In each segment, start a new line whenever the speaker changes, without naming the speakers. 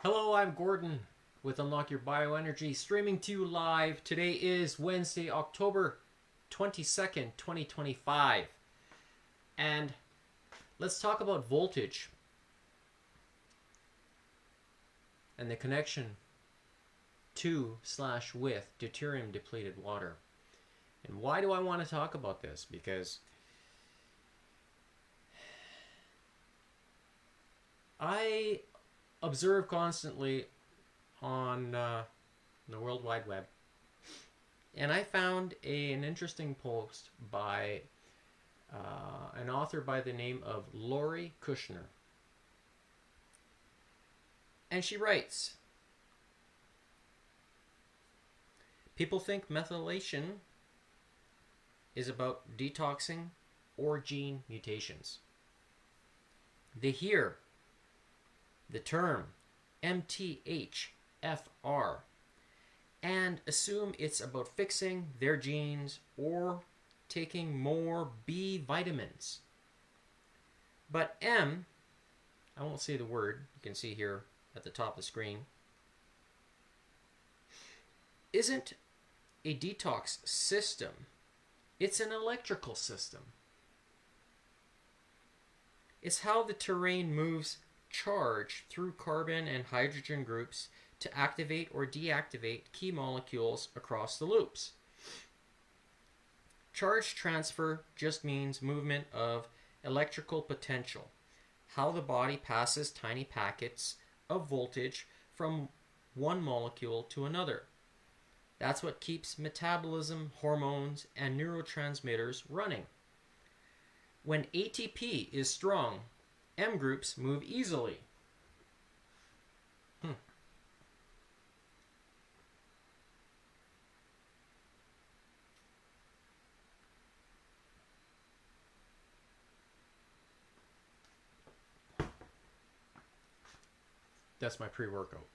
Hello, I'm Gordon with Unlock Your Bioenergy, streaming to you live. Today is Wednesday, October 22nd, 2025. And let's talk about voltage and the connection to/with deuterium depleted water. And why do I want to talk about this? Because I observe constantly on the World Wide Web, and I found an interesting post by an author by the name of Lori Kushner. And she writes, people think methylation is about detoxing or gene mutations. They hear the term MTHFR and assume it's about fixing their genes or taking more B vitamins. But M, I won't say the word, you can see here at the top of the screen, isn't a detox system. It's an electrical system. It's how the terrain moves charge through carbon and hydrogen groups to activate or deactivate key molecules across the loops. Charge transfer just means movement of electrical potential, how the body passes tiny packets of voltage from one molecule to another. That's what keeps metabolism, hormones, and neurotransmitters running. When ATP is strong, M groups move easily. That's my pre-workout.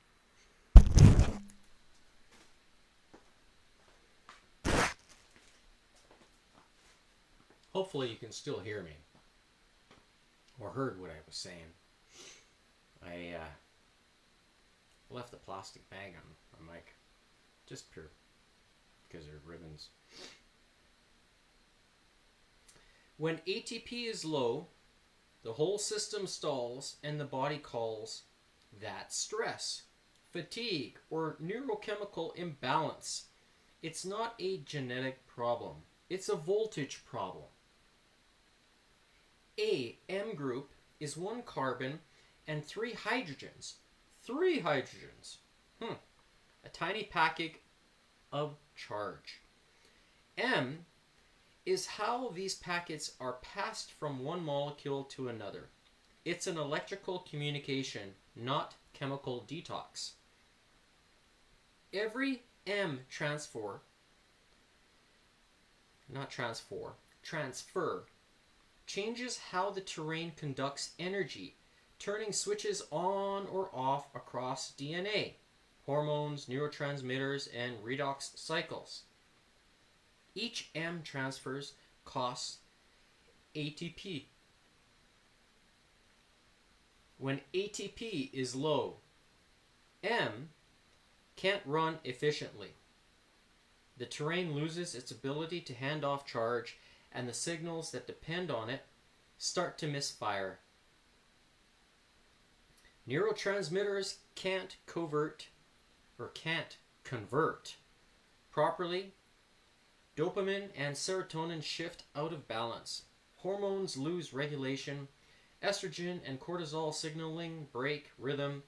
Hopefully you can still hear me or heard what I was saying. I left the plastic bag on my mic, just pure because they're ribbons. When ATP is low, the whole system stalls and the body calls that stress, fatigue, or neurochemical imbalance. It's not a genetic problem. It's a voltage problem. A M group is one carbon and three hydrogens. Three hydrogens. A tiny packet of charge. M is how these packets are passed from one molecule to another. It's an electrical communication, not chemical detox. Every M transfer changes how the terrain conducts energy, turning switches on or off across DNA, hormones, neurotransmitters, and redox cycles. Each M transfers costs ATP. When ATP is low, M can't run efficiently. The terrain loses its ability to hand off charge, and the signals that depend on it start to misfire. Neurotransmitters can't convert properly. Dopamine and serotonin shift out of balance. Hormones lose regulation. Estrogen and cortisol signaling break rhythm.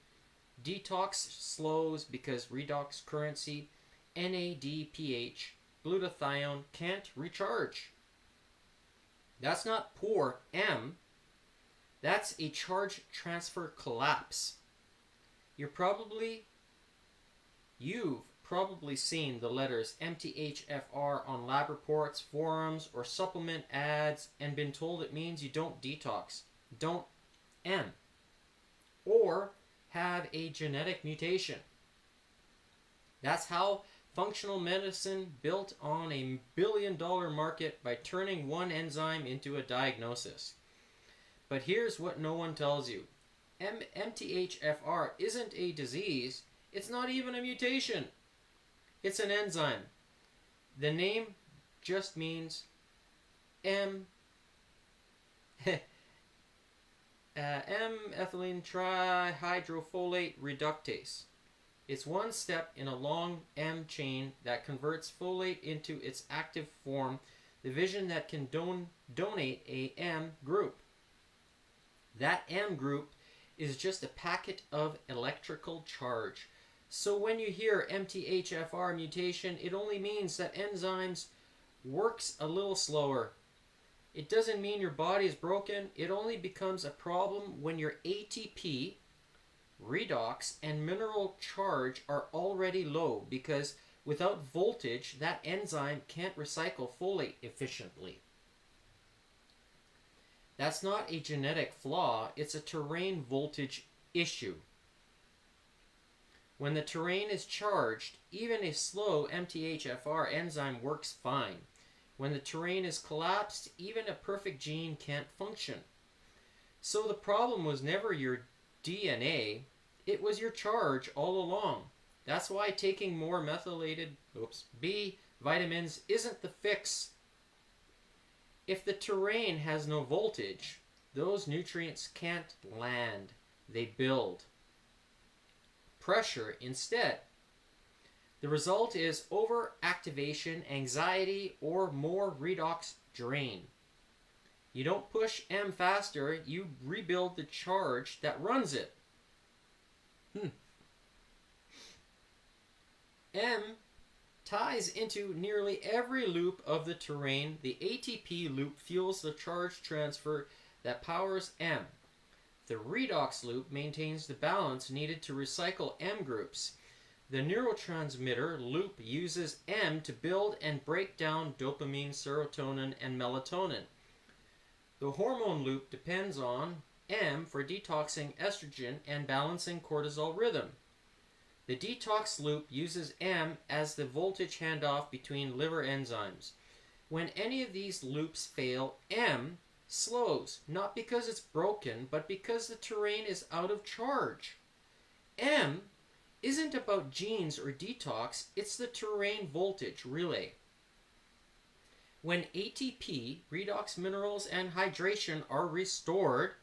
Detox slows because redox currency, NADPH, glutathione can't recharge. That's not poor M. That's a charge transfer collapse. You've probably seen the letters MTHFR on lab reports, forums, or supplement ads and been told it means you don't detox, don't M, or have a genetic mutation. That's how functional medicine built on a billion-dollar market by turning one enzyme into a diagnosis. But here's what no one tells you. MTHFR isn't a disease. It's not even a mutation. It's an enzyme. The name just means M-ethylene trihydrofolate reductase. It's one step in a long M chain that converts folate into its active form, the division that can donate a M group. That M group is just a packet of electrical charge. So when you hear MTHFR mutation, it only means that enzymes works a little slower. It doesn't mean your body is broken. It only becomes a problem when your ATP, redox, and mineral charge are already low, because without voltage, that enzyme can't recycle folate efficiently. That's not a genetic flaw, it's a terrain voltage issue. When the terrain is charged, even a slow MTHFR enzyme works fine. When the terrain is collapsed, even a perfect gene can't function. So the problem was never your DNA, it was your charge all along. That's why taking more methylated B vitamins isn't the fix. If the terrain has no voltage, those nutrients can't land. They build pressure instead. The result is overactivation, anxiety, or more redox drain. You don't push M faster, you rebuild the charge that runs it. M ties into nearly every loop of the terrain. The ATP loop fuels the charge transfer that powers M. The redox loop maintains the balance needed to recycle M groups. The neurotransmitter loop uses M to build and break down dopamine, serotonin, and melatonin. The hormone loop depends on M for detoxing estrogen and balancing cortisol rhythm. The detox loop uses M as the voltage handoff between liver enzymes. When any of these loops fail, M slows, not because it's broken, but because the terrain is out of charge. M isn't about genes or detox, it's the terrain voltage relay. When ATP, redox minerals, and hydration are restored,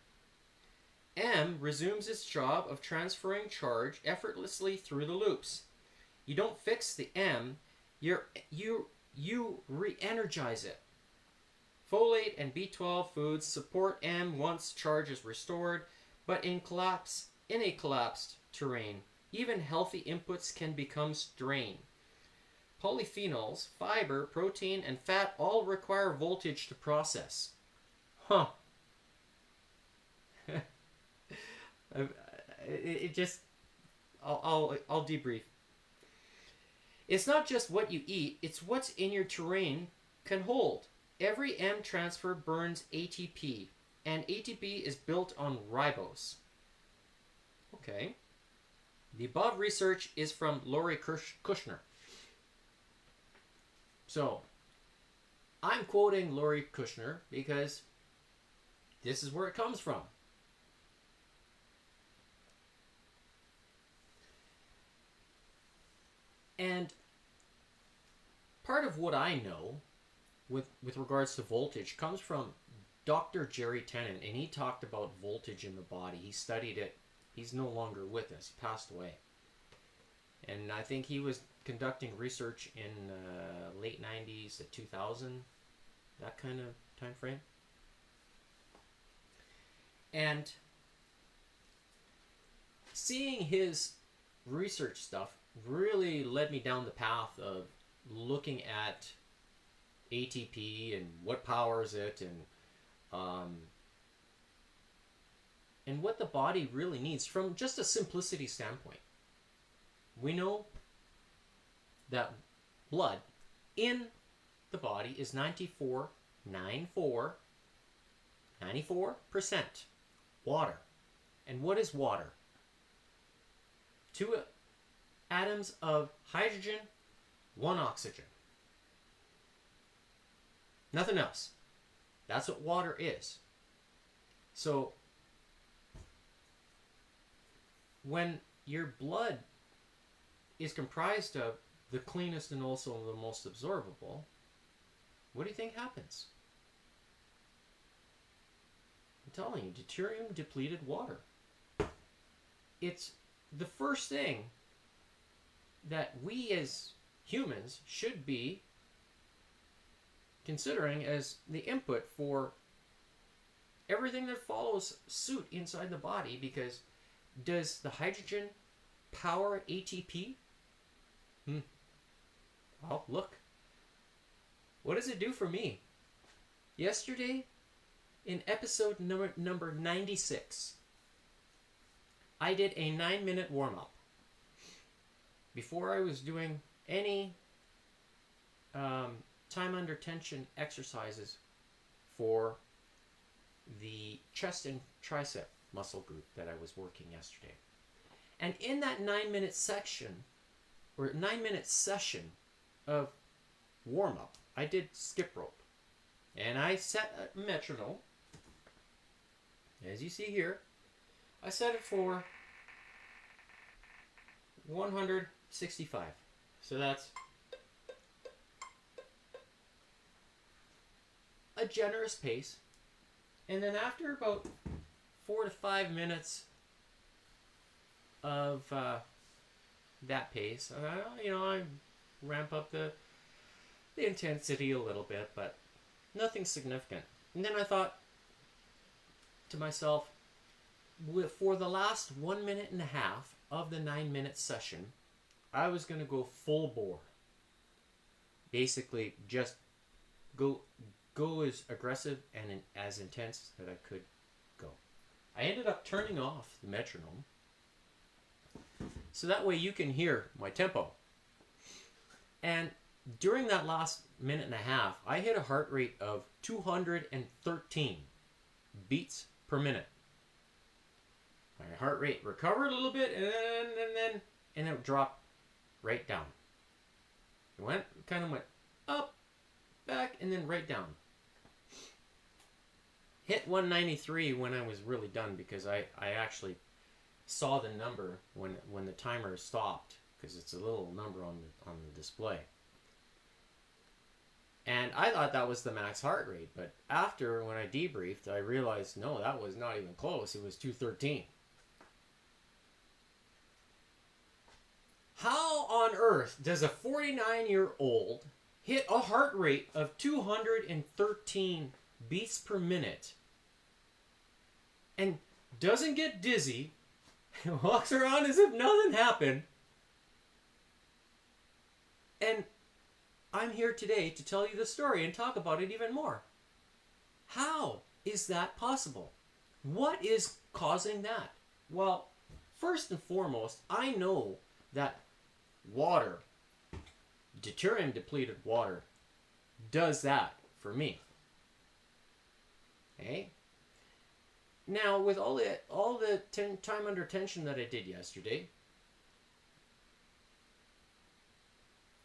M resumes its job of transferring charge effortlessly through the loops. You don't fix the M, you re-energize it. Folate and B12 foods support M once charge is restored, but in a collapsed terrain, even healthy inputs can become strain. Polyphenols, fiber, protein, and fat all require voltage to process. I'll debrief. It's not just what you eat, it's what's in your terrain can hold. Every M transfer burns ATP, and ATP is built on ribose. Okay. The above research is from Lori Kushner. So, I'm quoting Lori Kushner because this is where it comes from. And part of what I know with regards to voltage comes from Dr. Jerry Tennant, and he talked about voltage in the body. He studied it. He's no longer with us. He passed away. And I think he was conducting research in late 90s to 2000, that kind of time frame. And seeing his research stuff really led me down the path of looking at ATP and what powers it, and what the body really needs from just a simplicity standpoint. We know that blood in the body is 94% water. And what is water? 2 atoms of hydrogen, 1 oxygen. Nothing else. That's what water is. So when your blood is comprised of the cleanest and also the most absorbable, what do you think happens? I'm telling you, deuterium depleted water. It's the first thing that we as humans should be considering as the input for everything that follows suit inside the body, because does the hydrogen power ATP? Well, look. What does it do for me? Yesterday, in episode number 96, I did a 9-minute warm-up. Before I was doing any time under tension exercises for the chest and tricep muscle group that I was working yesterday. And in that 9-minute section, or 9-minute session of warm-up, I did skip rope. And I set a metronome, as you see here. I set it for 165. So that's a generous pace. And then after about 4 to 5 minutes of that pace, I ramp up the intensity a little bit, but nothing significant. And then I thought to myself, for the last 1.5 minutes of the 9-minute session, I was going to go full bore. Basically, just go as aggressive and as intense that I could go. I ended up turning off the metronome, so that way you can hear my tempo. And during that last 1.5 minutes, I hit a heart rate of 213 beats per minute. My heart rate recovered a little bit, and it dropped right down. It kind of went up, back, and then right down. Hit 193 when I was really done, because I actually saw the number when the timer stopped, because it's a little number on the display. And I thought that was the max heart rate, but after, when I debriefed, I realized, no, that was not even close. It was 213. How on earth does a 49-year-old hit a heart rate of 213 beats per minute and doesn't get dizzy and walks around as if nothing happened? And I'm here today to tell you the story and talk about it even more. How is that possible? What is causing that? Well, first and foremost, I know that water, deuterium depleted water, does that for me. Okay? Now, with all the time under tension that I did yesterday,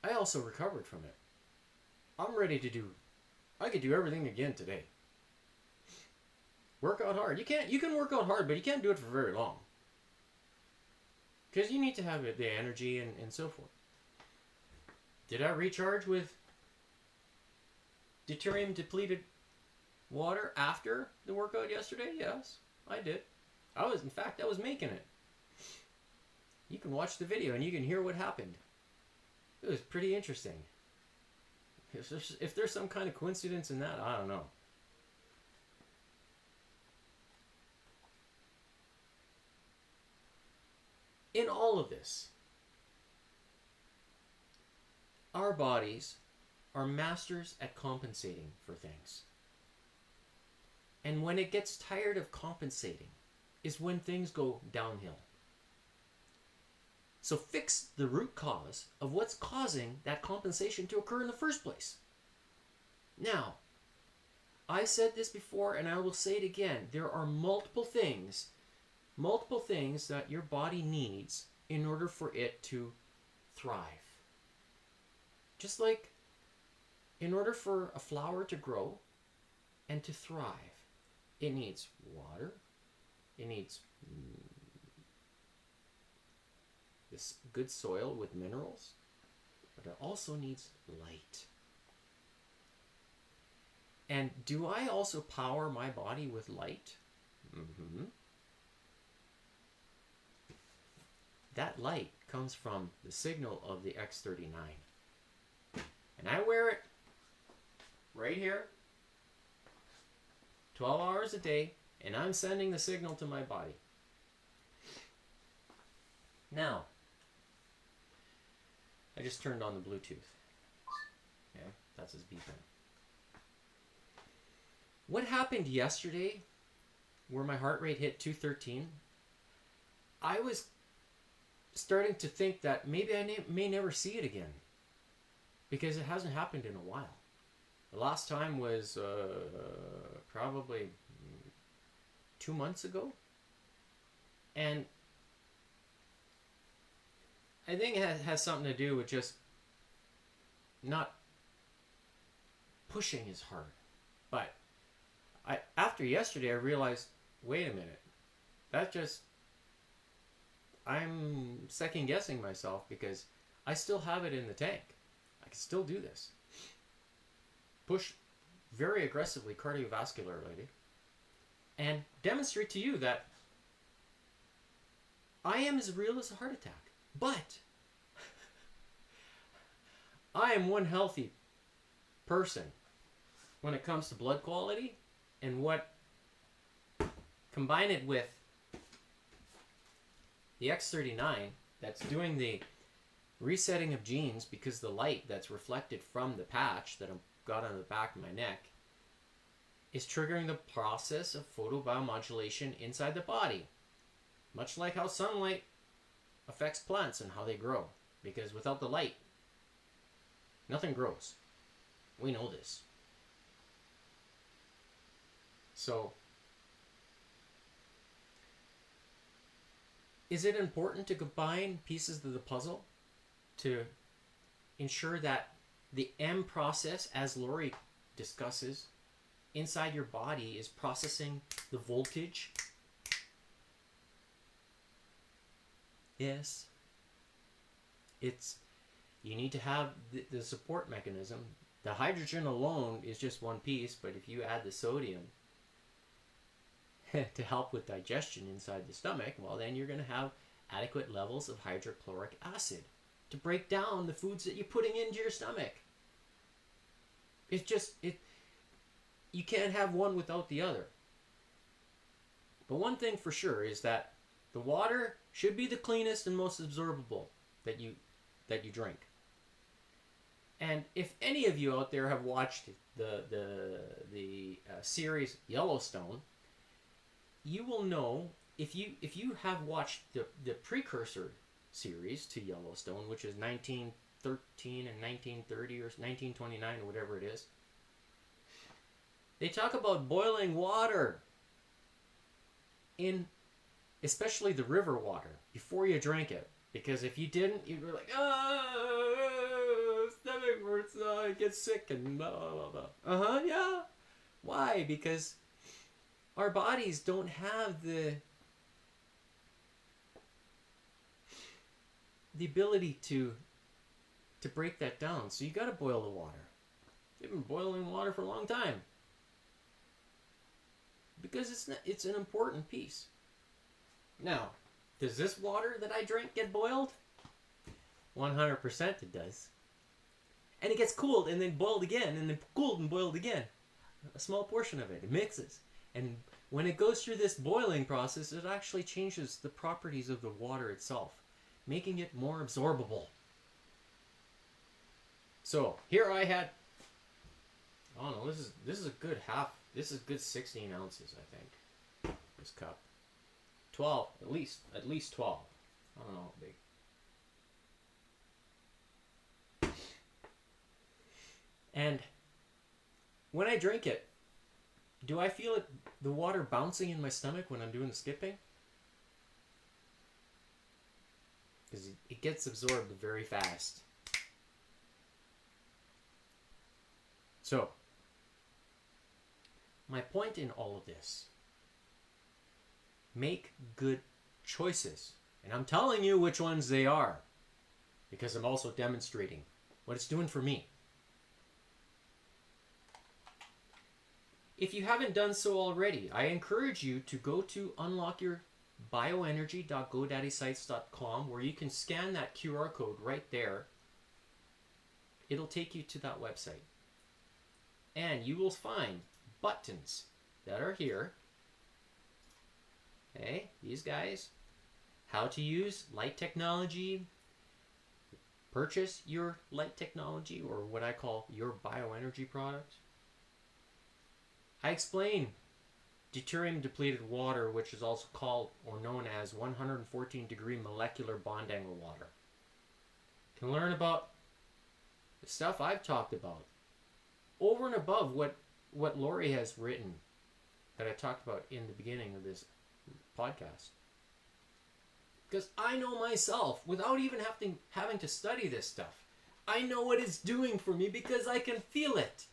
I also recovered from it. I'm ready to I could do everything again today. Work out hard. You can work out hard, but you can't do it for very long. Because you need to have the energy and so forth. Did I recharge with deuterium depleted water after the workout yesterday? Yes, I did. I was making it. You can watch the video and you can hear what happened. It was pretty interesting. If there's some kind of coincidence in that, I don't know. In all of this, our bodies are masters at compensating for things. And when it gets tired of compensating is when things go downhill. So fix the root cause of what's causing that compensation to occur in the first place. Now, I said this before and I will say it again. There are multiple things that your body needs in order for it to thrive. Just like in order for a flower to grow and to thrive, it needs water, it needs this good soil with minerals, but it also needs light. And do I also power my body with light? Mm-hmm. That light comes from the signal of the X39. And I wear it right here, 12 hours a day, and I'm sending the signal to my body. Now, I just turned on the Bluetooth. Okay, that's his beeping. What happened yesterday, where my heart rate hit 213, I was starting to think that maybe I may never see it again, because it hasn't happened in a while. The last time was probably 2 months ago, and I think it has something to do with just not pushing as hard. But after yesterday, I realized, wait a minute, I'm second guessing myself, because I still have it in the tank. I can still do this. Push very aggressively cardiovascularly and demonstrate to you that I am as real as a heart attack. But I am one healthy person when it comes to blood quality, and combine it with the X39 that's doing the resetting of genes, because the light that's reflected from the patch that I've got on the back of my neck is triggering the process of photobiomodulation inside the body. Much like how sunlight affects plants and how they grow. Because without the light, nothing grows. We know this. So, is it important to combine pieces of the puzzle to ensure that the M process, as Lori discusses, inside your body is processing the voltage? Yes. You need to have the support mechanism. The hydrogen alone is just one piece, but if you add the sodium to help with digestion inside the stomach, well, then you're going to have adequate levels of hydrochloric acid to break down the foods that you're putting into your stomach. You can't have one without the other. But one thing for sure is that the water should be the cleanest and most absorbable that you drink. And if any of you out there have watched the series Yellowstone, you will know, if you have watched the precursor series to Yellowstone, which is 1913 and 1930 or 1929 or whatever it is, they talk about boiling water in especially the river water before you drink it, because if you didn't, you'd be like, stomach hurts, I get sick and blah blah blah. Yeah. Why? Because our bodies don't have the ability to break that down. So you got to boil the water. You've been boiling water for a long time, because it's an important piece. Now, does this water that I drink get boiled? 100% it does. And it gets cooled and then boiled again, and then cooled and boiled again. A small portion of it. It mixes. And when it goes through this boiling process, it actually changes the properties of the water itself, making it more absorbable. So, here I had, I don't know, this is a good this is a good 16 ounces, I think, this cup. 12, at least 12. I don't know how big. And when I drink it, do I feel the water bouncing in my stomach when I'm doing the skipping? Because it gets absorbed very fast. So, my point in all of this: make good choices. And I'm telling you which ones they are, because I'm also demonstrating what it's doing for me. If you haven't done so already, I encourage you to go to unlockyourbioenergy.godaddysites.com, where you can scan that QR code right there. It'll take you to that website. And you will find buttons that are here. Okay, these guys. How to use light technology. Purchase your light technology, or what I call your bioenergy product. I explain deuterium depleted water, which is also called or known as 114 degree molecular bond angle water. You can learn about the stuff I've talked about over and above what Lori has written that I talked about in the beginning of this podcast. Because I know myself, without even having to study this stuff, I know what it's doing for me because I can feel it.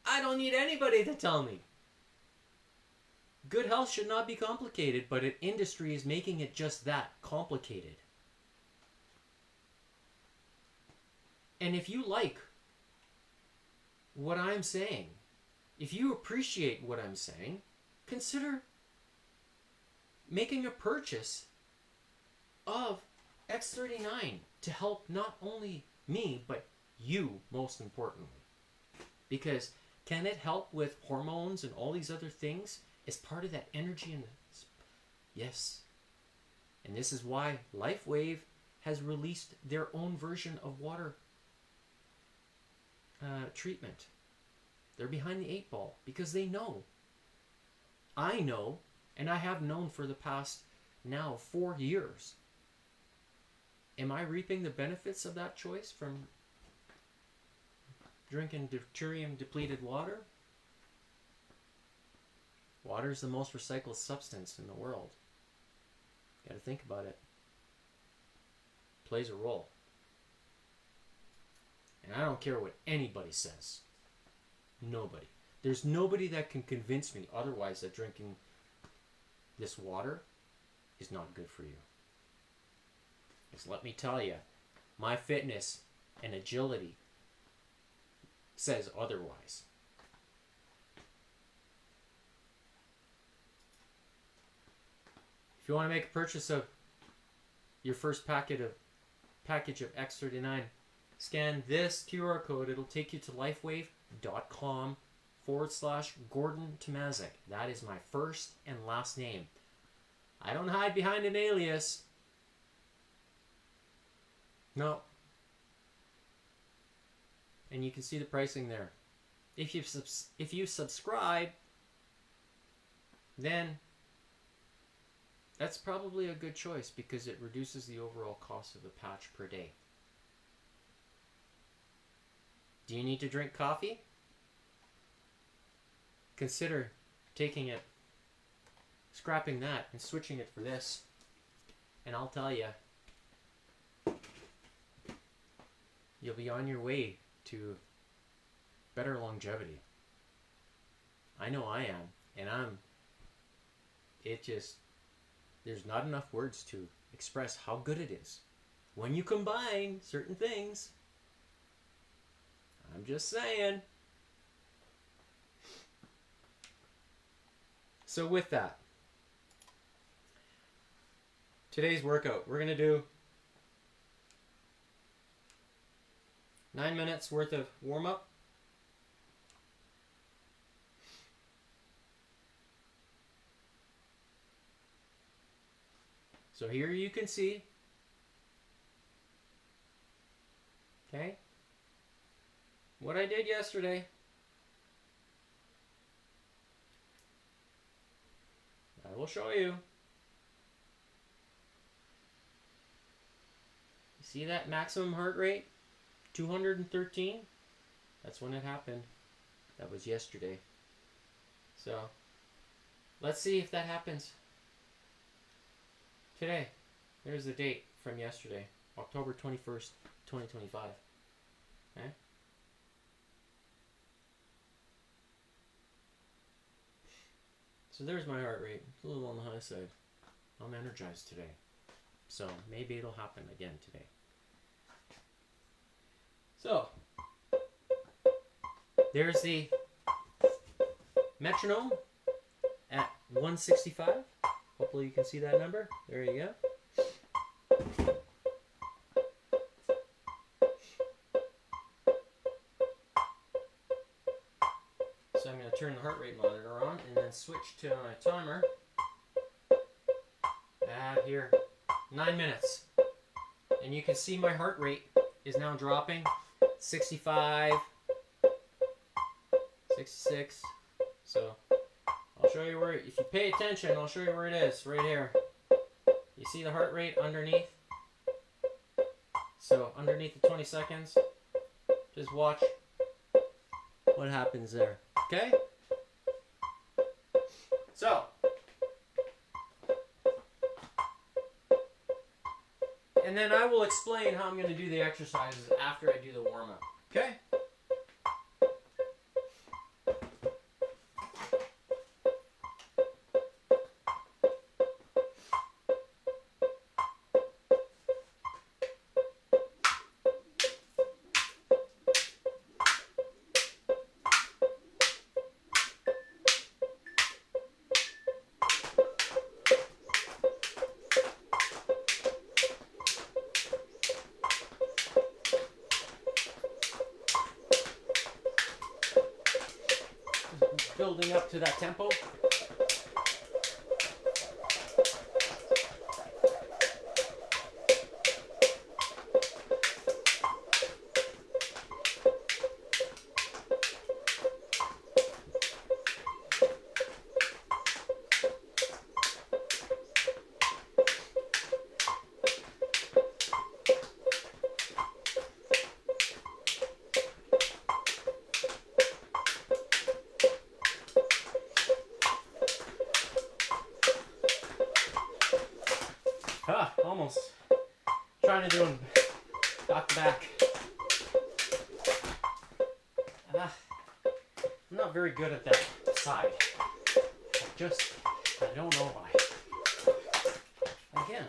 I don't need anybody to tell me. Good health should not be complicated, but an industry is making it just that, complicated. And if you like what I'm saying, if you appreciate what I'm saying, consider making a purchase of X39 to help not only me, but you, most importantly. Because can it help with hormones and all these other things as part of that energy? Yes. And this is why LifeWave has released their own version of water treatment. They're behind the 8 ball because they know. I know, and I have known for the past now 4 years. Am I reaping the benefits of that choice from drinking deuterium depleted water? Water is the most recycled substance in the world. Got to think about it. Plays a role. And I don't care what anybody says. Nobody. There's nobody that can convince me otherwise that drinking this water is not good for you. Because let me tell you, my fitness and agility says otherwise. If you want to make a purchase of your first package of X39, scan this QR code. It'll take you to lifewave.com/Gordon Tomazik. That is my first and last name. I don't hide behind an alias. No. And you can see the pricing there. If you subscribe, then that's probably a good choice because it reduces the overall cost of the patch per day. Do you need to drink coffee? Consider taking it, scrapping that, and switching it for this. And I'll tell you, you'll be on your way to better longevity. I know I am, and there's not enough words to express how good it is when you combine certain things. I'm just saying. So with that, today's workout, we're going to do 9 minutes worth of warm-up. So here you can see, okay, what I did yesterday. I will show you. You see that maximum heart rate? 213? That's when it happened. That was yesterday. So, let's see if that happens today. There's the date from yesterday, October 21st, 2025. Okay? So there's my heart rate. It's a little on the high side. I'm energized today. So maybe it'll happen again today. So, there's the metronome at 165. Hopefully you can see that number. There you go. So I'm going to turn the heart rate monitor on and then switch to my timer. Add here 9 minutes. And you can see my heart rate is now dropping. 65, 66. So I'll show you where, if you pay attention, I'll show you where it is, right here. You see the heart rate underneath? So underneath the 20 seconds, just watch what happens there. Okay? So, and then I will explain how I'm going to do the exercises after I do the warm-up. Okay? Building up to that tempo. Almost trying to do them back to back. I'm not very good at that side. I don't know why. Again.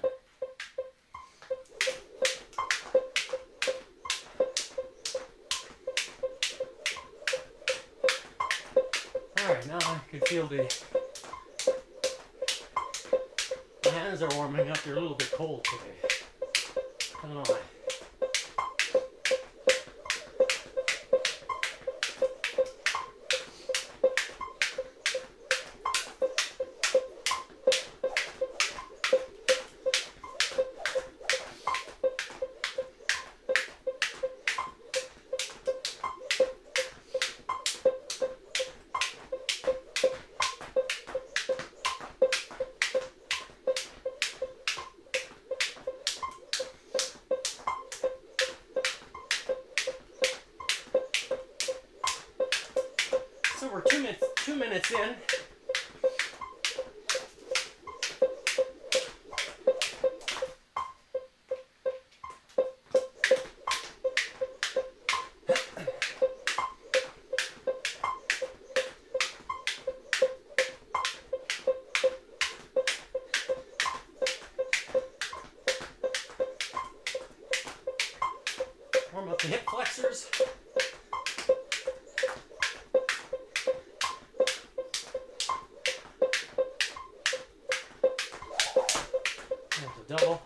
Alright, now I can feel the hands are warming up. They're a little bit cold today. I don't know why. So we're 2 minutes in. Warm up the hip flexors. Double.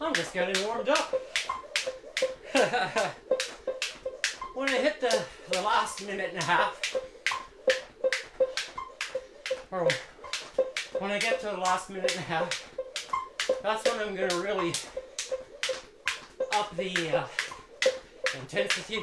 I'm just getting warmed up. When I hit the last minute and a half, or when I get to the last minute and a half, that's when I'm going to really up the intensity.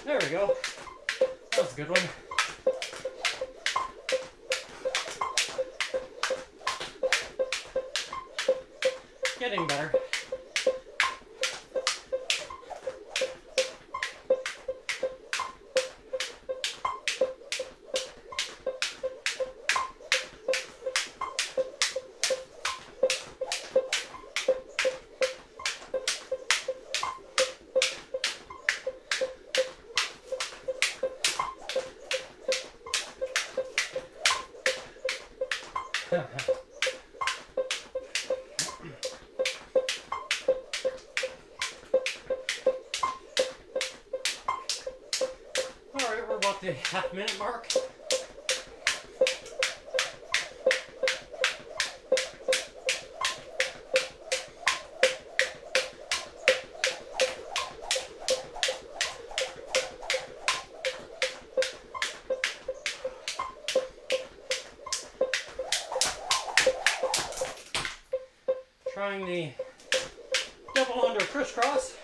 There we go. That was a good one. Getting better. Alright, we're about the half-minute mark. Trying the double under crisscross.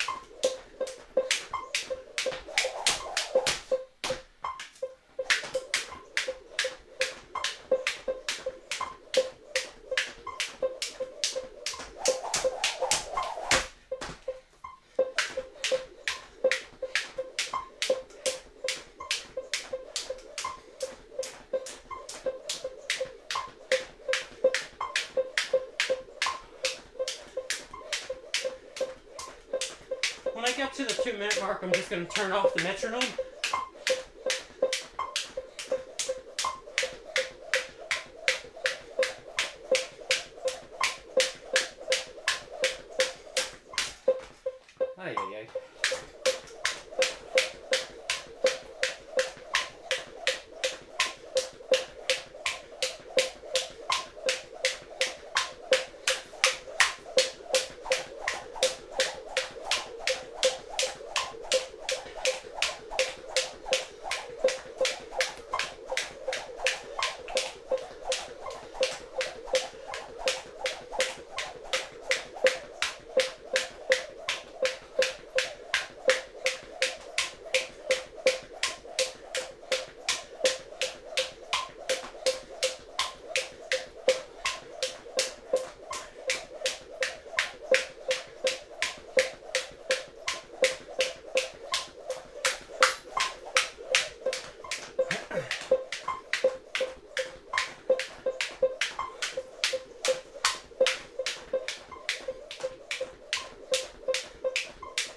When I get to the 2-minute mark, I'm just going to turn off the metronome. Ay, ay, ay.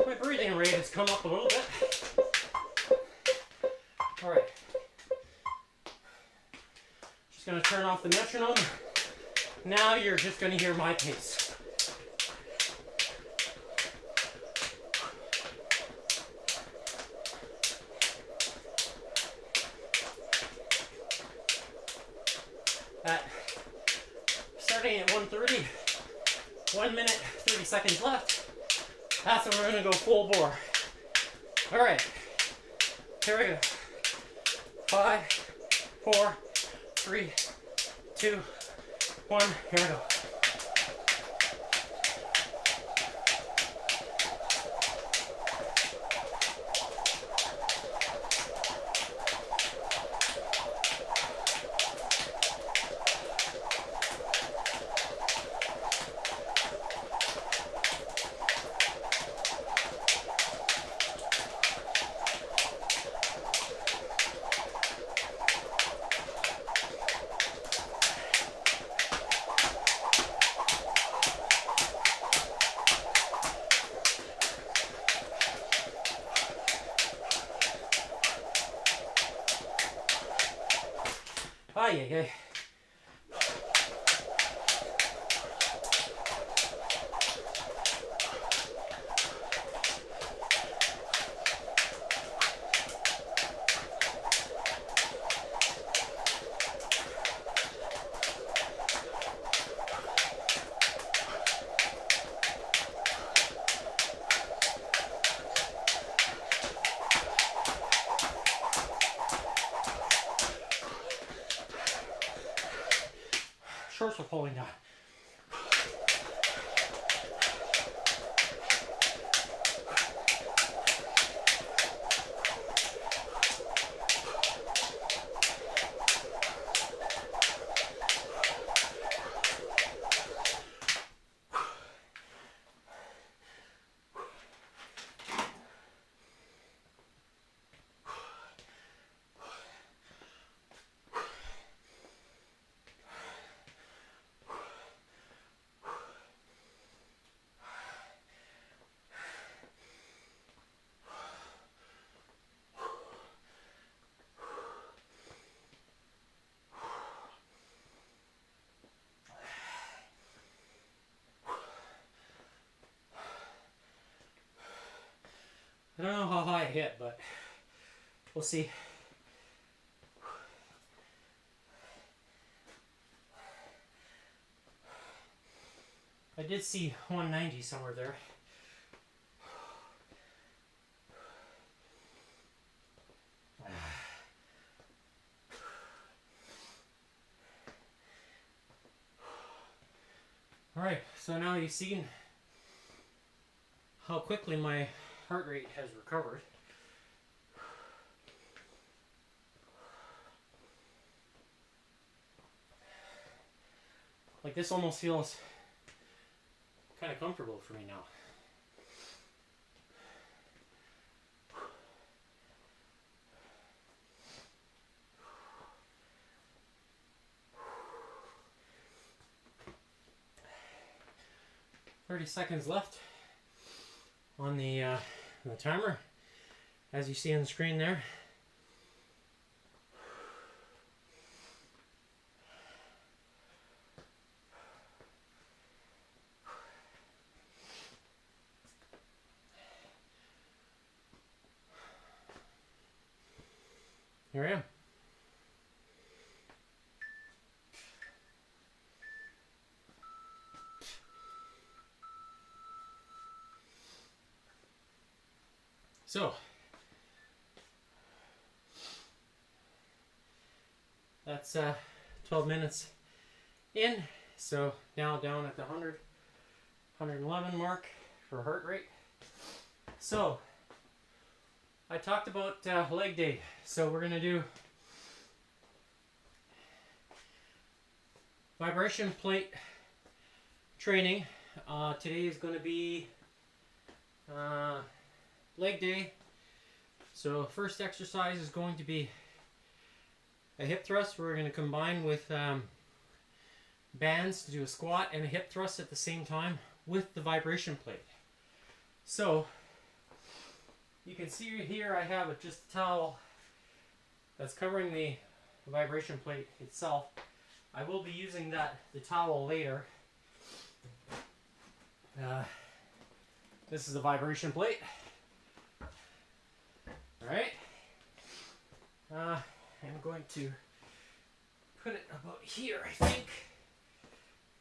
My breathing rate has come up a little bit. Alright. Just going to turn off the metronome. Now you're just going to hear my pace. Starting at 1:30, 1 minute, 30 seconds left. That's when we're going to go full bore. Alright, here we go. 5, 4, 3, 2, 1, here we go. Ay, ay, ay. pulling down. I don't know how high it hit, but we'll see. I did see 190 somewhere there. Alright, so now you've seen how quickly my heart rate has recovered. Like, this almost feels kind of comfortable for me now. "30 seconds left on the timer, as you see on the screen there. Here I am. So, that's 12 minutes in. So now down at the 111 mark for heart rate. So, I talked about leg day. So we're going to do vibration plate training. Today is going to be leg day. So first exercise is going to be a hip thrust. We're going to combine with bands to do a squat and a hip thrust at the same time with the vibration plate. So you can see here I have just a towel that's covering the vibration plate itself. I will be using the towel later. This is the vibration plate. Alright. I'm going to put it about here, I think.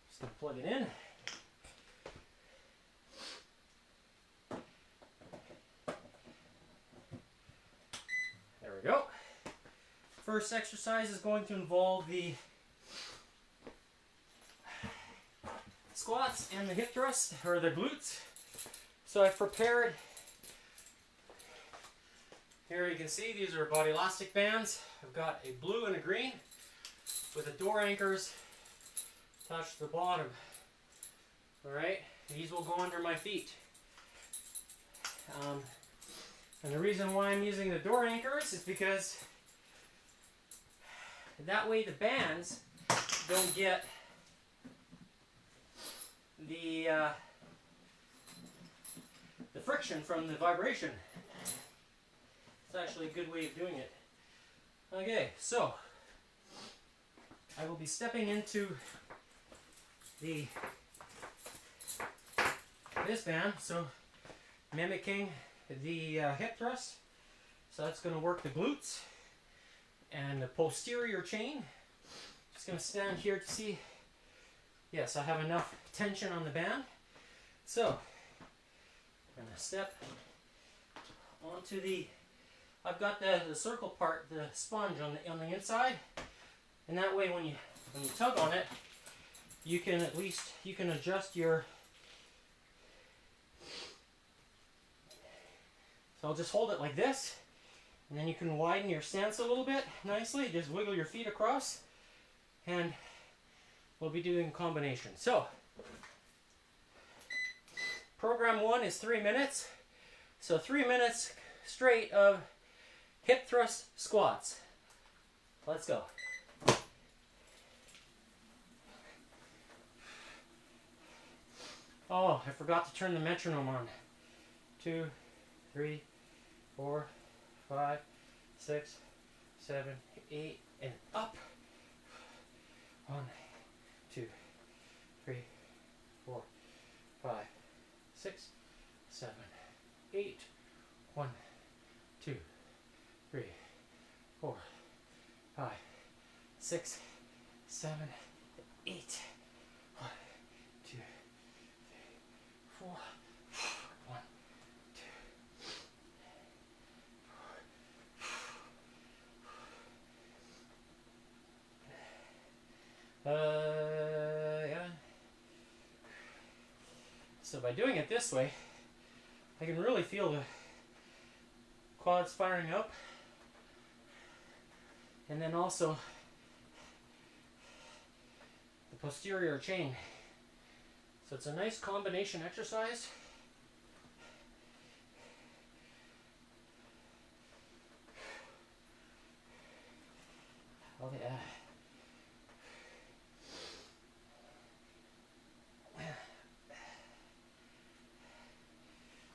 Just going to plug it in. There we go. First exercise is going to involve the squats and the hip thrust, or the glutes. So I've prepared, here you can see these are body elastic bands. I've got a blue and a green with the door anchors attached to the bottom. Alright, these will go under my feet. And the reason why I'm using the door anchors is because that way the bands don't get the friction from the vibration. It's actually a good way of doing it. Okay, so I will be stepping into this band, so mimicking the hip thrust. So that's going to work the glutes and the posterior chain. Just going to stand here to see, yes, I have enough tension on the band. So I'm going to step onto I've got the circle part, the sponge on the inside, and that way when you tug on it, you can adjust your. So I'll just hold it like this, and then you can widen your stance a little bit nicely. Just wiggle your feet across, and we'll be doing a combination. So program 1 is 3 minutes. So 3 minutes straight of hip thrust squats. Let's go. Oh, I forgot to turn the metronome on. 2, 3, 4, 5, 6, 7, 8, and up. 1, 2, 3, 4, 5, 6, 7, 8. 1, 2, 3, 4, 5, 6, 7, 8. 1, 2, 3, 4. 1, 2, 4. Yeah. So by doing it this way, I can really feel the quads firing up, and then also the posterior chain. So it's a nice combination exercise. Oh yeah.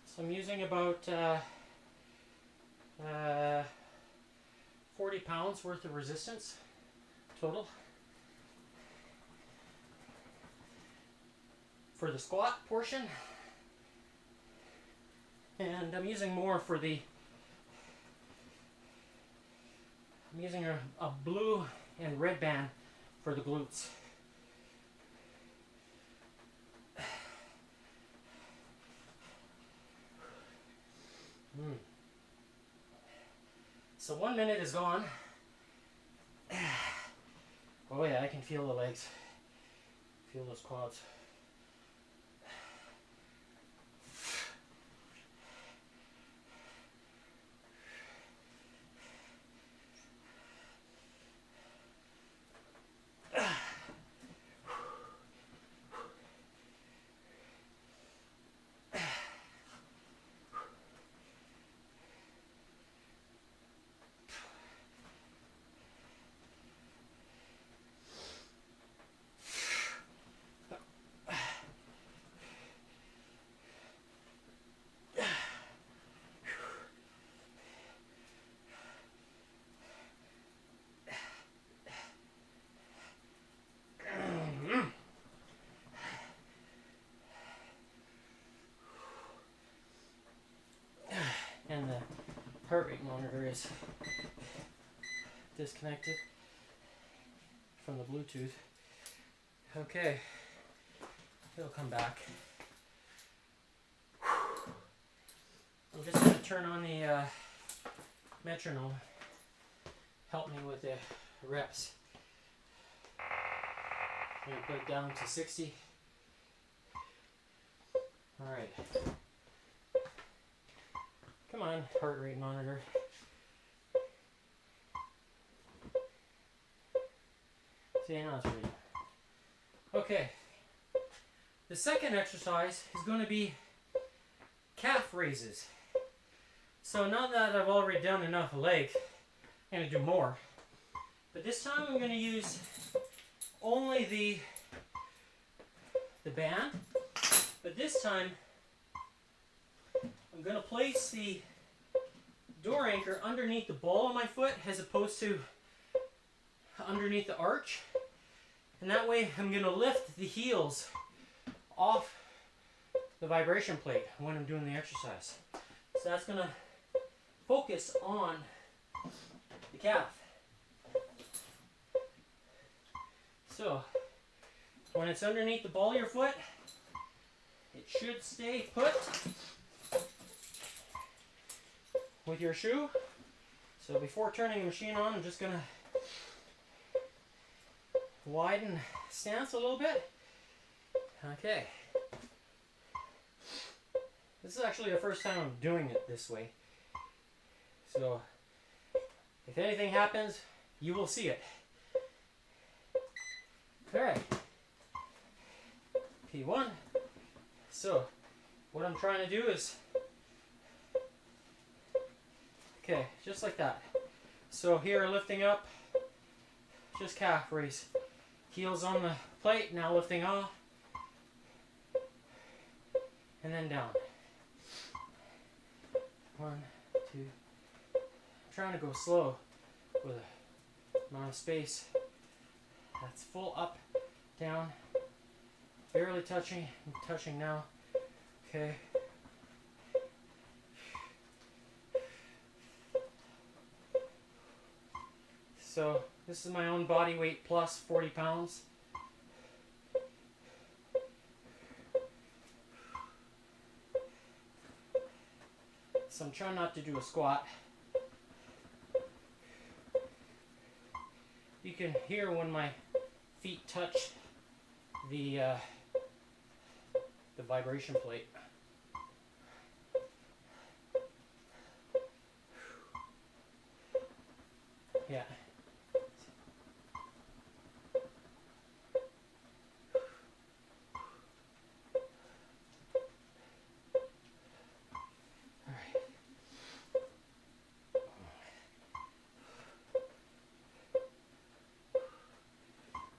So I'm using about 40 pounds worth of resistance total for the squat portion, and I'm using more for the, I'm using a blue and red band for the glutes. So 1 minute is gone. Oh yeah, I can feel the legs. Feel those quads. And the heart rate monitor is disconnected from the Bluetooth. Okay, it'll come back. I'm just going to turn on the metronome. Help me with the reps. I'm going to put it down to 60. Alright. Come on, heart rate monitor. See, now it's reading. Okay. The second exercise is going to be calf raises. So now that I've already done enough leg, I'm going to do more. But this time I'm going to use only the band. But this time I'm going to place the door anchor underneath the ball of my foot as opposed to underneath the arch. And that way I'm going to lift the heels off the vibration plate when I'm doing the exercise. So that's going to focus on the calf. So when it's underneath the ball of your foot, it should stay put with your shoe. So before turning the machine on, I'm just going to widen stance a little bit. Okay. This is actually the first time I'm doing it this way. So, if anything happens, you will see it. Alright. P1. So, what I'm trying to do is, okay, just like that. So here, lifting up, just calf raise. Heels on the plate, now lifting off. And then down. 1, 2. I'm trying to go slow with a amount of space. That's full up, down, barely touching. I'm touching now. Okay. So this is my own body weight plus 40 pounds. So I'm trying not to do a squat. You can hear when my feet touch the vibration plate. Yeah.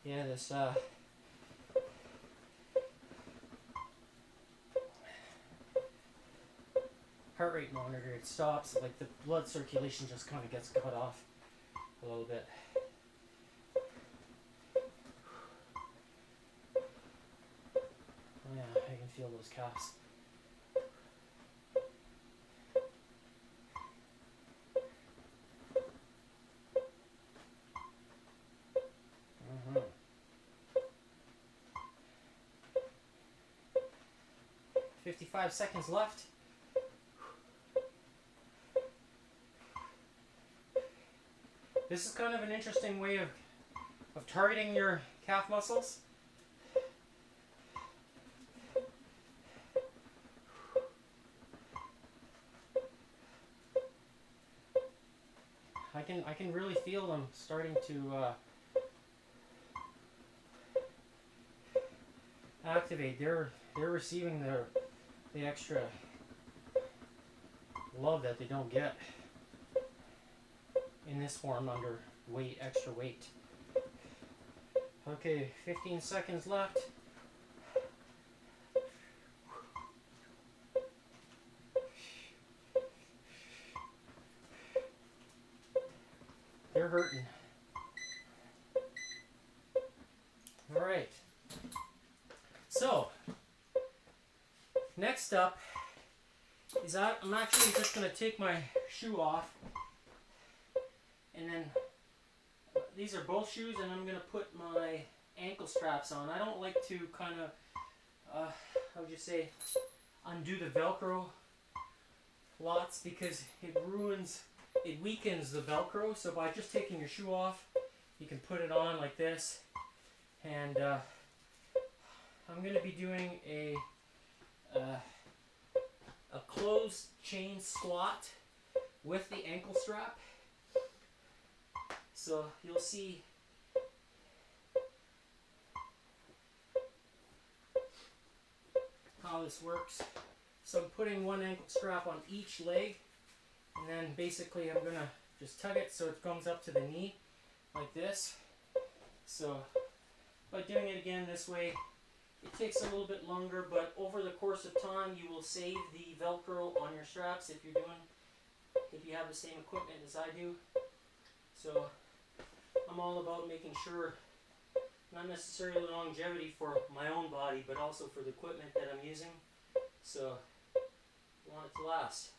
Yeah, this heart rate monitor, it stops, like the blood circulation just kind of gets cut off a little bit. Yeah, I can feel those calves. Mm-hmm. 55 seconds left. This is kind of an interesting way of targeting your calf muscles. I can really feel them starting to activate. They're receiving the extra love that they don't get in this form under extra weight. Okay, 15 seconds left. They're hurting. All right. So, next up is I'm actually just going to take my shoe off, and then these are both shoes, and I'm going to put my ankle straps on. I don't like to kind of, how would you say, undo the Velcro lots, because it weakens the Velcro. So by just taking your shoe off, you can put it on like this. And I'm going to be doing a closed chain squat with the ankle strap. So you'll see how this works. So I'm putting one ankle strap on each leg, and then basically I'm going to just tug it so it comes up to the knee like this. So by doing it again this way, it takes a little bit longer, but over the course of time you will save the Velcro on your straps if you have the same equipment as I do. So I'm all about making sure, not necessarily longevity for my own body, but also for the equipment that I'm using. So I want it to last.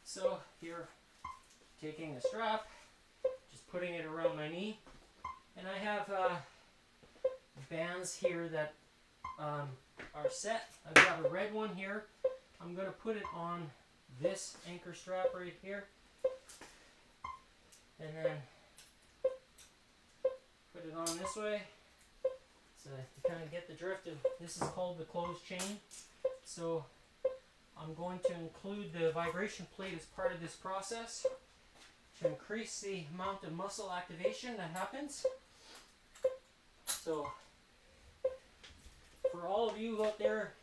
So here, taking the strap, just putting it around my knee, and I have bands here that are set. I've got a red one here. I'm going to put it on this anchor strap right here, and then put it on this way. So you kind of get the drift of this is called the closed chain. So I'm going to include the vibration plate as part of this process to increase the amount of muscle activation that happens. So for all of you out there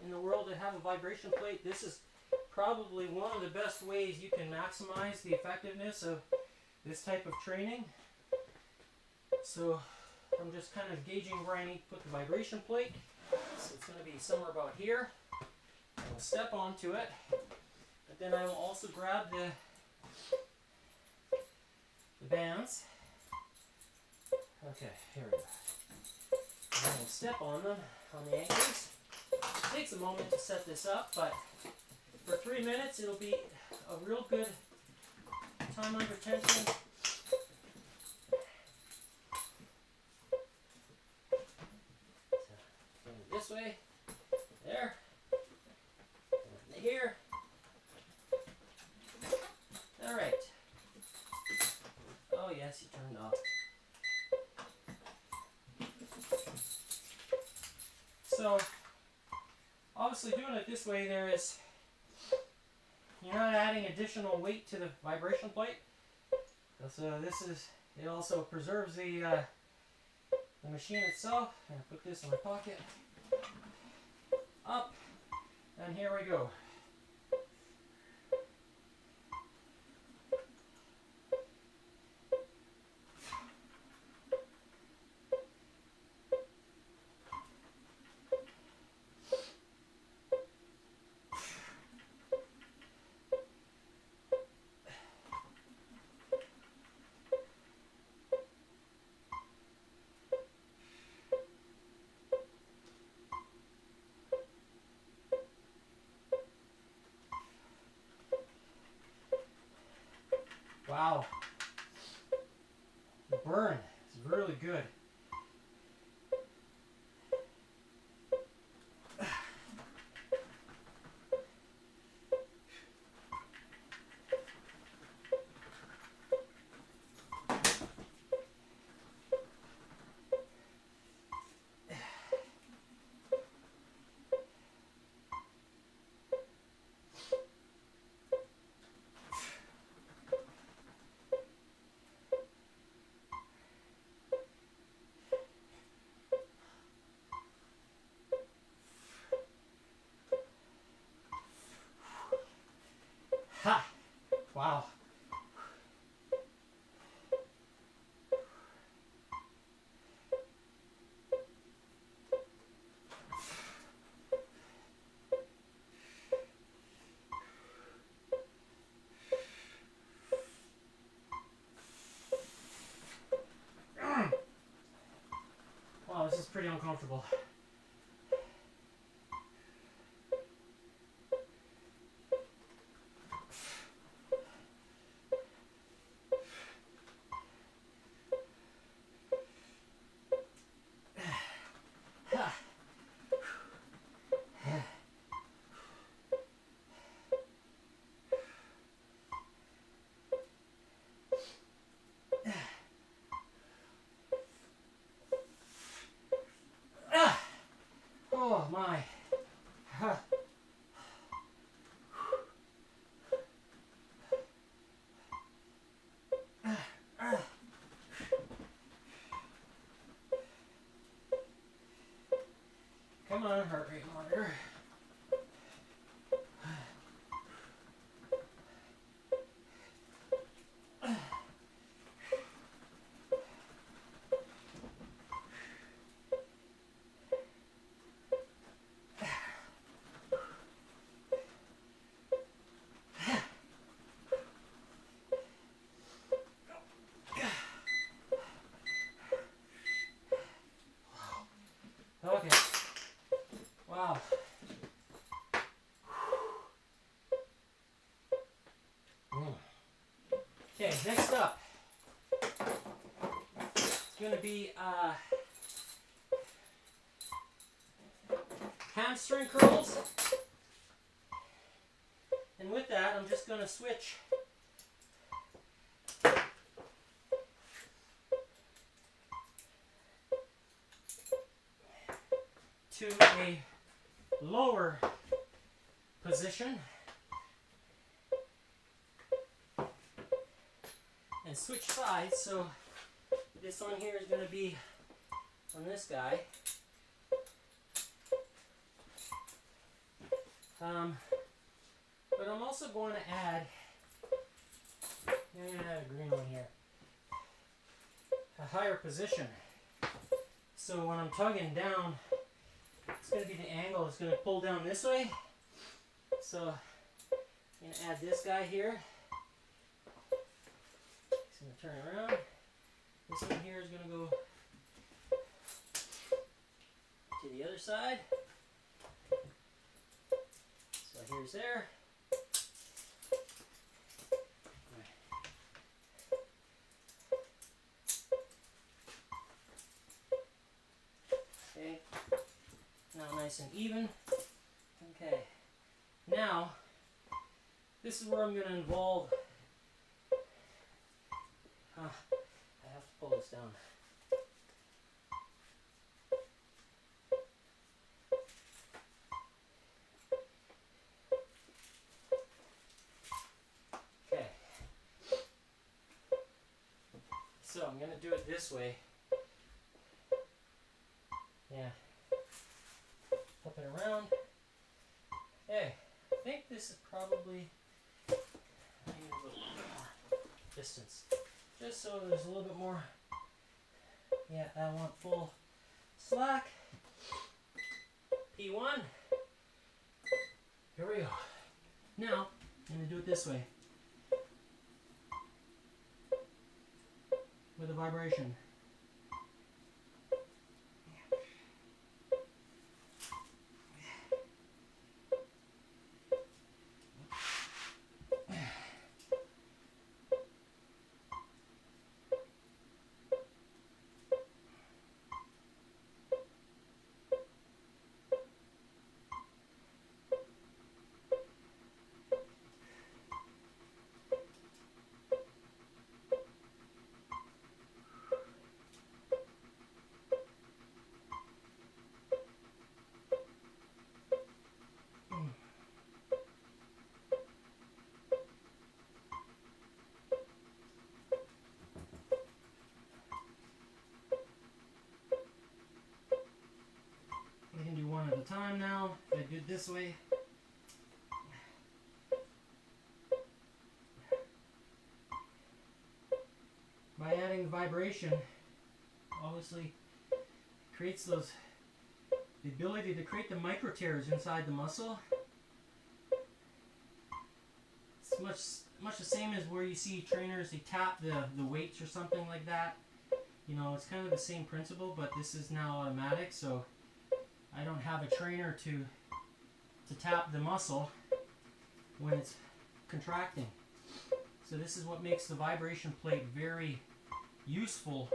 in the world that have a vibration plate, this is probably one of the best ways you can maximize the effectiveness of this type of training. So I'm just kind of gauging where I need to put the vibration plate. So it's going to be somewhere about here. I will step onto it, but then I will also grab the bands. Okay, here we go. And I will step on them on the ankles. It takes a moment to set this up, but for 3 minutes it'll be a real good time under tension. So, this way, there, and here. All right. Oh yes, you turned off. So, obviously doing it this way, you're not adding additional weight to the vibration plate. So it also preserves the machine itself. I'm going to put this in my pocket. Up, and here we go. Wow, the burn is really good. Ha! Wow. Wow, this is pretty uncomfortable. Oh my. Come on, heart rate monitor. Okay. Wow. Okay, next up. It's going to be hamstring curls. And with that, I'm just going to switch to a lower position and switch sides. So this one here is going to be on this guy. But I'm also going to add, I'm going to add a green one here, a higher position. So when I'm tugging down, it's going to be the angle that's going to pull down this way. So I'm going to add this guy here. It's going to turn around. This one here is going to go to the other side. So here's there. Okay, now nice and even. Okay, now this is where I'm going to involve. I have to pull this down. Okay, so I'm going to do it this way. Yeah, flip it around. Hey, I think this is probably, I need a little bit more distance, just so there's a little bit more. Yeah, I want full slack. P1. Here we go. Now, I'm going to do it this way, with a vibration. I can do one at a time now. If I do it this way. By adding the vibration, obviously creates the ability to create the micro tears inside the muscle. It's much the same as where you see trainers, they tap the weights or something like that. You know, it's kind of the same principle, but this is now automatic, so I don't have a trainer to tap the muscle when it's contracting. So this is what makes the vibration plate very useful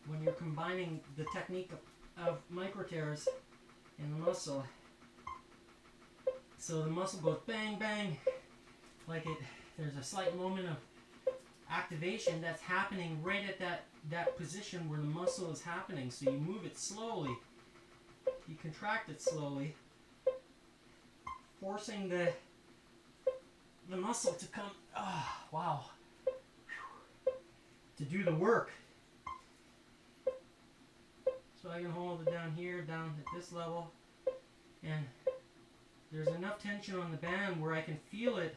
when you're combining the technique of micro tears in the muscle. So the muscle goes bang bang, like there's a slight moment of activation that's happening right at that position where the muscle is happening. So you move it slowly. You contract it slowly, forcing the muscle to come, wow, to do the work. So I can hold it down here, down at this level, and there's enough tension on the band where I can feel it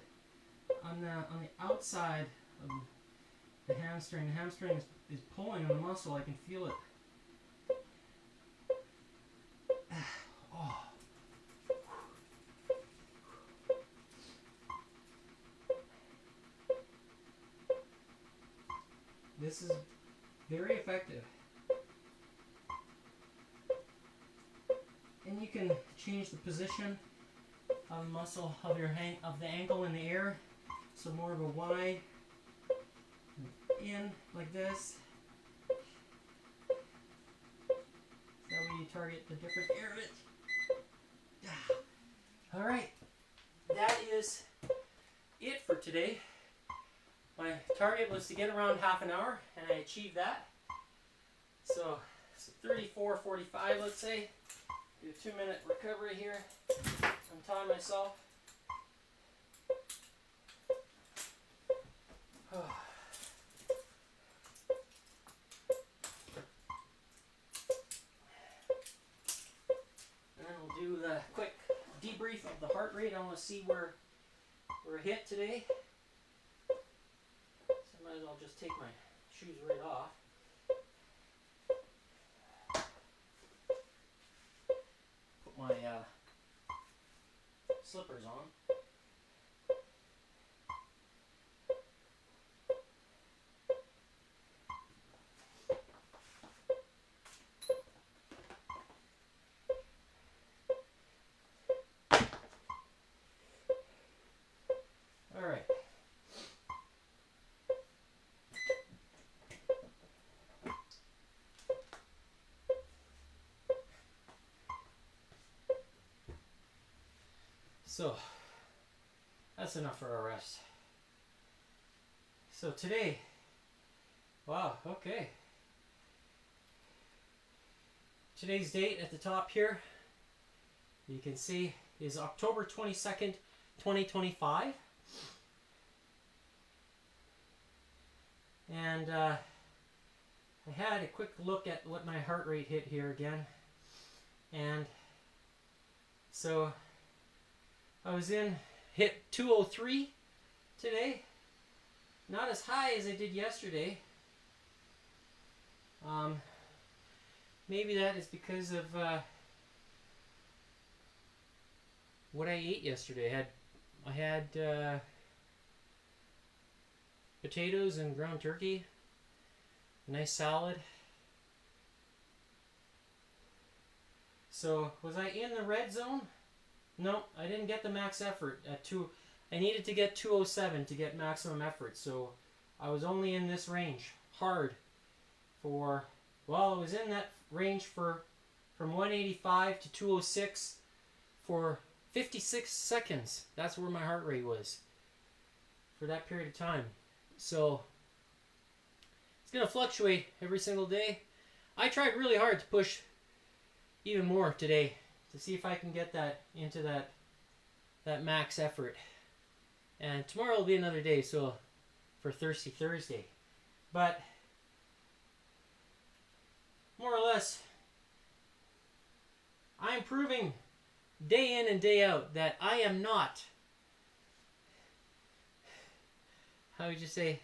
on the outside of the hamstring. The hamstring is pulling on the muscle. I can feel it. This is very effective. And you can change the position of the muscle of the ankle in the air. So more of a wide in like this. That way you target the different areas. Alright, that is it for today. My target was to get around half an hour, and I achieved that. So So 34:45, let's say. Do a 2-minute recovery here. Untie myself. And then we'll do the quick debrief of the heart rate. I want to see where we're hit today. So might as well just take my shoes right off. Put my slippers on. All right. So, that's enough for a rest. So today, wow, okay. Today's date at the top here, you can see, is October 22nd, 2025. And I had a quick look at what my heart rate hit here again. And so I was hit 203 today. Not as high as I did yesterday. Maybe that is because of what I ate yesterday. I had potatoes and ground turkey, a nice salad. So was I in the red zone? No, I didn't get the max effort at 2. I needed to get 207 to get maximum effort, so I was only in this range, hard, for, well, I was in that range from 185 to 206 for 56 seconds. That's where my heart rate was for that period of time. So it's going to fluctuate every single day. I tried really hard to push even more today to see if I can get that into that max effort. And tomorrow will be another day, so for Thirsty Thursday. But more or less, I'm proving day in and day out that I am not, how would you say,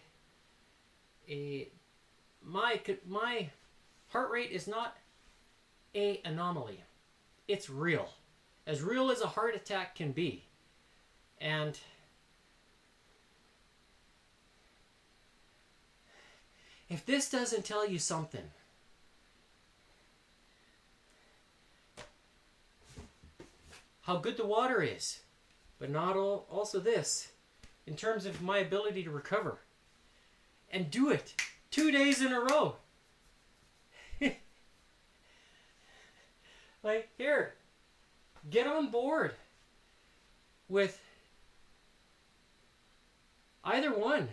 my heart rate is not an anomaly. It's real as a heart attack can be. And if this doesn't tell you something, how good the water is, but not also this, in terms of my ability to recover and do it 2 days in a row. Like, here, get on board with either one.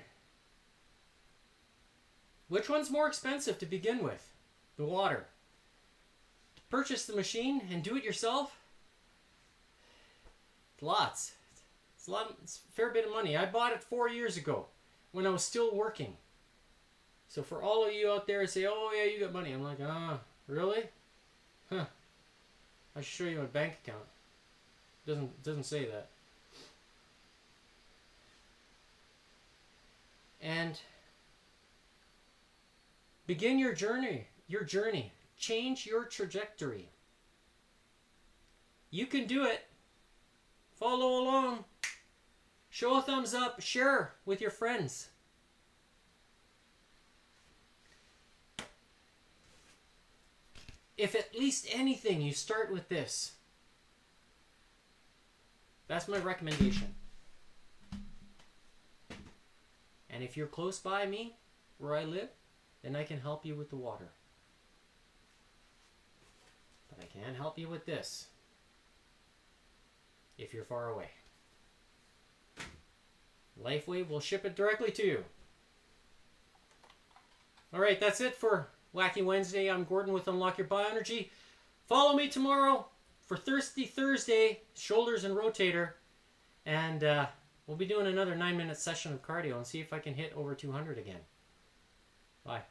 Which one's more expensive to begin with? The water. To purchase the machine and do it yourself? Lots. It's a fair bit of money. I bought it 4 years ago when I was still working. So for all of you out there who say, oh yeah, you got money. I'm like, really? Huh. I should show you my bank account. Doesn't say that. And begin your journey. Change your trajectory. You can do it. Follow along. Show a thumbs up. Share with your friends. If at least anything, you start with this. That's my recommendation. And if you're close by me, where I live, then I can help you with the water. But I can't help you with this if you're far away. Lifeway will ship it directly to you. Alright, that's it for Whacky Wednesday. I'm Gordon with Unlock Your Bioenergy. Follow me tomorrow for Thirsty Thursday, shoulders and rotator. And we'll be doing another 9-minute session of cardio and see if I can hit over 200 again. Bye.